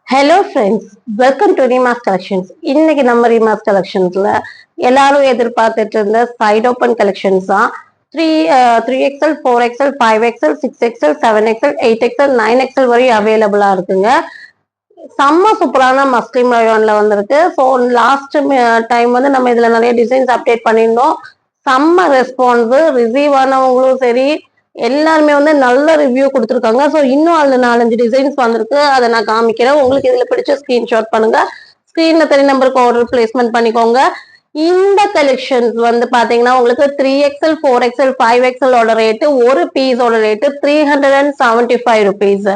Hello friends, welcome to Reema's collections. இன்னைக்கு நம்ம ரீமாஸ் கலெக்ஷன்ஸ்ல எல்லாரும் எதிர்பார்த்துட்டு இருந்த சைட் ஓப்பன் கலெக்ஷன்ஸ் தான். Three XL, 4XL, 5XL, 6XL, 7XL, 8XL, 9XL வரையும் அவைலபிளா இருக்குங்க. செம்ம சூப்பரான மஸ்லிம் ரயான்ல வந்திருக்கு. ஸோ லாஸ்ட் டைம் வந்து நம்ம இதுல நிறைய டிசைன்ஸ் அப்டேட் பண்ணியிருந்தோம். செம்ம ரெஸ்பான்ஸ், ரிசீவ் ஆனவங்களும் சரி எல்லாருமே வந்து நல்ல ரிவ்யூ கொடுத்துருக்காங்க. ஸோ இன்னும் அதுல 4-5 டிசைன்ஸ் வந்திருக்கு, அதை நான் காமிக்கிறேன். உங்களுக்கு இதுல பிடிச்ச ஸ்கிரீன்ஷாட் பண்ணுங்க. ஸ்கிரீன்ல தெரிய நம்பருக்கு ஆர்டர் பிளேஸ்மெண்ட் பண்ணிக்கோங்க. இந்த கலெக்ஷன்ஸ் வந்து பாத்தீங்கன்னா உங்களுக்கு 3XL, 4XL, 5XL ஓட ரேட்டு, ஒரு பீஸோட rate 375 rupees.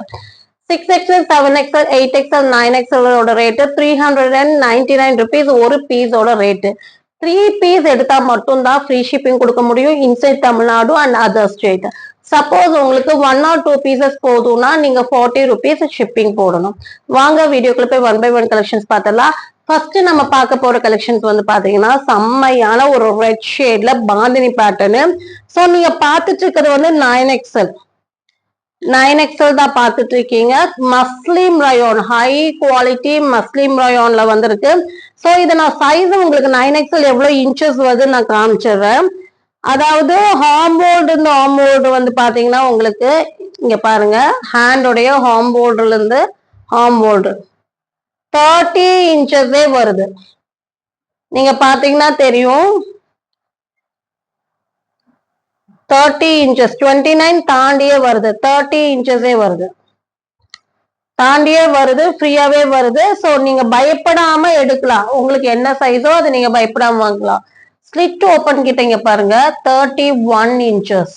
6XL, 7XL, 8XL, 9XL ஓட ரேட்டு 399 ருபீஸ் ஒரு பீஸோட ரேட்டு. 3 பீஸ் எடுத்தா மட்டும்தான் ஃப்ரீ ஷிப்பிங் கொடுக்க முடியும் inside Tamil Nadu and other state. Suppose உங்களுக்கு 1 or 2 பீசஸ் போதும்னா நீங்க 40 ருபீஸ் ஷிப்பிங் போடணும். வாங்க வீடியோக்குள்ள போய் 1 by 1 கலெக்ஷன்ஸ் பார்த்தலாம். ஃபர்ஸ்ட் நம்ம பார்க்க போற கலெக்ஷன்ஸ் வந்து பாத்தீங்கன்னா செம்மையான ஒரு ரெட் ஷேட்ல பாந்தினி பேட்டர்னு. ஸோ நீங்க பார்த்துட்டு இருக்கிறது வந்து 9XL தான் பார்த்துட்டு இருக்கீங்க. மஸ்லிம் ரயான், ஹை குவாலிட்டி மஸ்லிம் ரயான்ல வந்திருக்கு. ஸோ இதை நான் சைஸ் உங்களுக்கு 9XL எவ்வளவு இன்ச்சஸ் வருது நான் காமிச்சிடுறேன். அதாவது ஹாம்போல்டு, இந்த ஹாம்போல்டு வந்து பாத்தீங்கன்னா உங்களுக்கு இங்க பாருங்க, ஹேண்டோடைய ஹாம்போல்டுல இருந்து ஹாம்போல்டு 30 இன்ச்சஸே வருது. நீங்க பாத்தீங்கன்னா தெரியும், 30 இன்ச்சஸ், 29 தாண்டியே வருது, 30 இன்ச்சஸே வருது, தாண்டியே வருது, ஃப்ரீயாவே வருது. ஸோ நீங்க பயப்படாம எடுக்கலாம். உங்களுக்கு என்ன சைஸோ அதை நீங்க பயப்படாம வாங்கலாம். ஸ்லிட் ஓப்பன் கிட்ட இங்க பாருங்க, 31 இன்ச்சஸ்,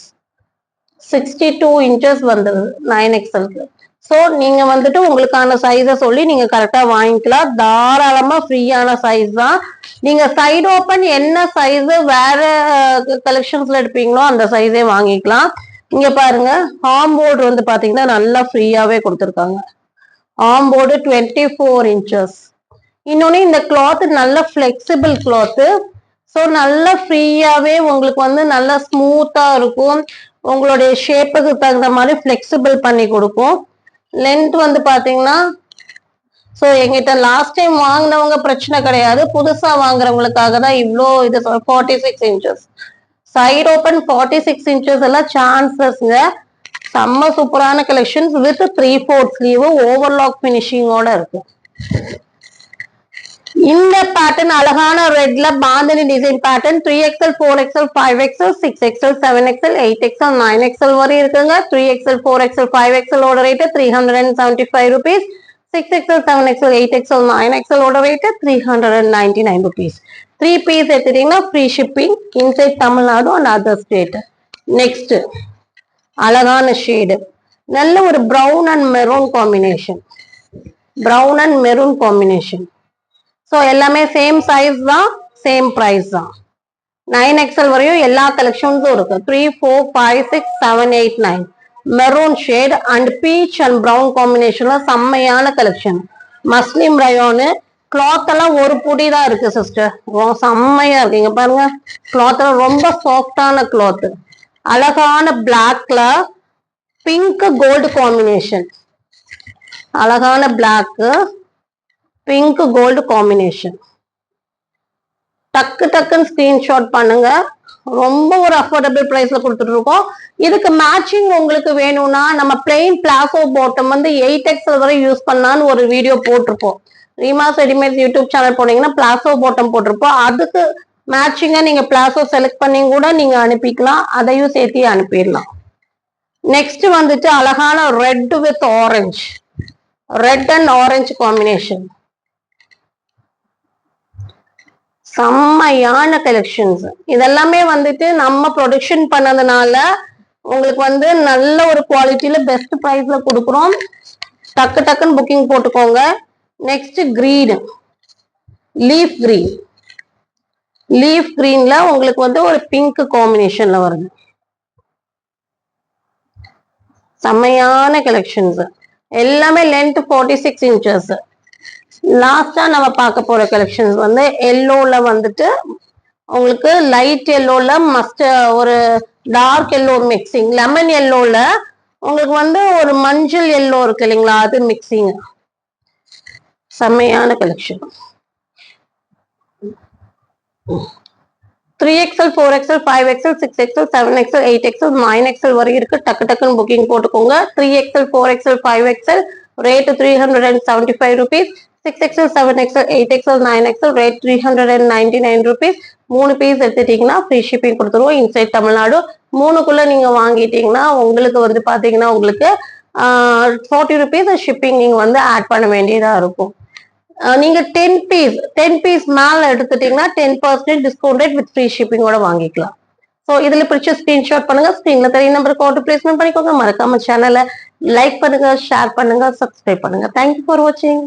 62 இன்ச்சஸ் வந்துருது 9XLக்கு. ஸோ நீங்க வந்துட்டு உங்களுக்கான சைஸை சொல்லி நீங்க கரெக்டா வாங்கிக்கலாம். தாராளமா ஃப்ரீயான சைஸ் தான். நீங்க சைடு ஓப்பன் என்ன சைஸ் வேற கலெக்ஷன்ஸ்ல எடுப்பீங்களோ அந்த சைஸே வாங்கிக்கலாம். இங்க பாருங்க, ஹாம்போர்டு வந்து பாத்தீங்கன்னா நல்லா ஃப்ரீயாவே கொடுத்துருக்காங்க. ஹாம்போர்டு 24 இன்ச்சஸ். இன்னொன்னு இந்த கிளாத் நல்ல பிளெக்சிபிள் கிளாத். ஸோ நல்லா ஃப்ரீயாவே உங்களுக்கு வந்து நல்லா ஸ்மூத்தா இருக்கும். உங்களுடைய ஷேப்புக்கு தகுந்த மாதிரி ஃபிளெக்சிபிள் பண்ணி கொடுக்கும். லென்த் வந்து பாத்தீங்கன்னா, ஸோ எங்கிட்ட லாஸ்ட் டைம் வாங்கினவங்க பிரச்சனை கிடையாது, புதுசா வாங்குறவங்களுக்காக தான் இவ்வளோ இது. 46 இன்ச்சஸ் சைடு ஓப்பன், 46 இன்ச்சஸ் எல்லாம் சான்சஸ்ங்க. செம்ம சூப்பரான கலெக்ஷன்ஸ் வித் 3/4 ஸ்லீவ் ஓவர்லாக் பினிஷிங்கோட இருக்கு. இந்த பேட்டர்ன் அழகான ரெட்ல bandhani design pattern. 3XL, 4XL, 5XL, 6XL, 7XL, 8XL, 9XL வரை இருக்குங்க. 3XL, 4XL, 5XL ஓட rate 375 rupees. 6XL, 7XL, 8XL, 9XL ஓட ரேட்டு 399 ருபீஸ். 3 பீஸ் எடுத்துட்டீங்கன்னா free shipping inside Tamil Nadu and other state. Next அழகான shade, நல்ல ஒரு brown and maroon combination, brown and maroon combination. So எல்லாமே same size தான், same price தான். 9XL வரையும் எல்லா கலெக்ஷன்ஸும் இருக்கு. 3, 4, 5, 6, 7, 8, 9 maroon shade and peach and brown காம்பினேஷன்ல செம்மையான கலெக்ஷன். மஸ்லிம் ரயானு. கிளாத் எல்லாம் ஒரு புடி தான் இருக்கு சிஸ்டர், செம்மையா இருக்குங்க பாருங்க. கிளாத் எல்லாம் ரொம்ப சாஃப்டான கிளாத். அழகான பிளாக்ல பிங்க் கோல்டு காம்பினேஷன், அழகான பிளாக் பிங்க் கோல்டு காம்பினேஷன். டக்கு டக்குன்னு ஸ்கிரீன்ஷாட் பண்ணுங்க. ரொம்ப ஒரு அஃபோர்டபுள் பிரைஸ்ல கொடுத்துட்டு இருக்கோம். இதுக்கு மேட்சிங் உங்களுக்கு வேணும்னா நம்ம பிளெயின் பிளாசோ பாட்டம் வந்து 8XL வரை யூஸ் பண்ணான்னு ஒரு வீடியோ போட்டிருப்போம். ரீமாஸ் ரெடிமேட் யூடியூப் சேனல் போனீங்கன்னா பிளாசோ பாட்டம் போட்டிருப்போம். அதுக்கு மேட்சிங்கா நீங்க பிளாசோ செலக்ட் பண்ணி கூட நீங்க அனுப்பிக்கலாம், அதையும் சேர்த்து அனுப்பிடலாம். நெக்ஸ்ட் வந்துட்டு அழகான red with orange, red and orange combination. செம்மையான கலெக்ஷன்ஸ். இதெல்லாமே வந்துட்டு நம்ம ப்ரொடக்ஷன் பண்ணதுனால உங்களுக்கு வந்து நல்ல ஒரு குவாலிட்டியில பெஸ்ட் ப்ரைஸ்ல கொடுக்குறோம். டக்கு டக்குன்னு புக்கிங் போட்டுக்கோங்க. Next green, leaf green. Leaf கிரீன்ல உங்களுக்கு வந்து ஒரு பிங்க் காம்பினேஷன்ல வருது. செம்மையான கலெக்ஷன்ஸ். எல்லாமே லென்த் 46 இன்ச்சஸ். லாஸ்டா நம்ம பார்க்க போற கலெக்ஷன்ஸ் வந்து எல்லோல வந்துட்டு உங்களுக்கு லைட் எல்லோல மஸ்ட் ஒரு டார்க் எல்லோ மிக்சிங், லெமன் எல்லோல உங்களுக்கு வந்து ஒரு மஞ்சள் எல்லோ இருக்கு இல்லைங்களா, அது மிக்சிங். செம்மையான collection. 3XL 4XL 5XL 6XL 7XL 8XL 9XL வரை இருக்கு. டக்கு டக்குன்னு புக்கிங் போட்டுக்கோங்க. 3XL 4XL 5XL rate 375 rupees. 6XL 7XL 8XL 9XL rate 399 rupees. 3 piece எடுத்துட்டீங்கன்னா ஃப்ரீ ஷிப்பிங் கொடுத்துருவோம் இன்சைட் தமிழ்நாடு. 3க்குள்ள நீங்க வாங்கிட்டீங்கன்னா உங்களுக்கு வந்து பாத்தீங்கன்னா உங்களுக்கு 40 rupees ஷிப்பிங் நீங்க வந்து ஆட் பண்ண வேண்டியதா இருக்கும். நீங்க 10 பீஸ் மேல எடுத்துட்டீங்கன்னா 10% டிஸ்கவுண்டட் வித் ஃப்ரீ ஷிப்பிங்கோட வாங்கிக்கலாம். ஸோ இதுல பிடிச்ச ஸ்கிரீன்ஷாட் பண்ணுங்க. ஸ்கிரீன்ல தெரிய நம்பருக்கு ஆர்டர் பிளேஸ்மெண்ட் பண்ணிக்கோங்க. மறக்காம சேனலை லைக் பண்ணுங்க, ஷேர் பண்ணுங்க, சப்ஸ்கிரைப் பண்ணுங்க. தேங்க்யூ ஃபார் வாட்சிங்.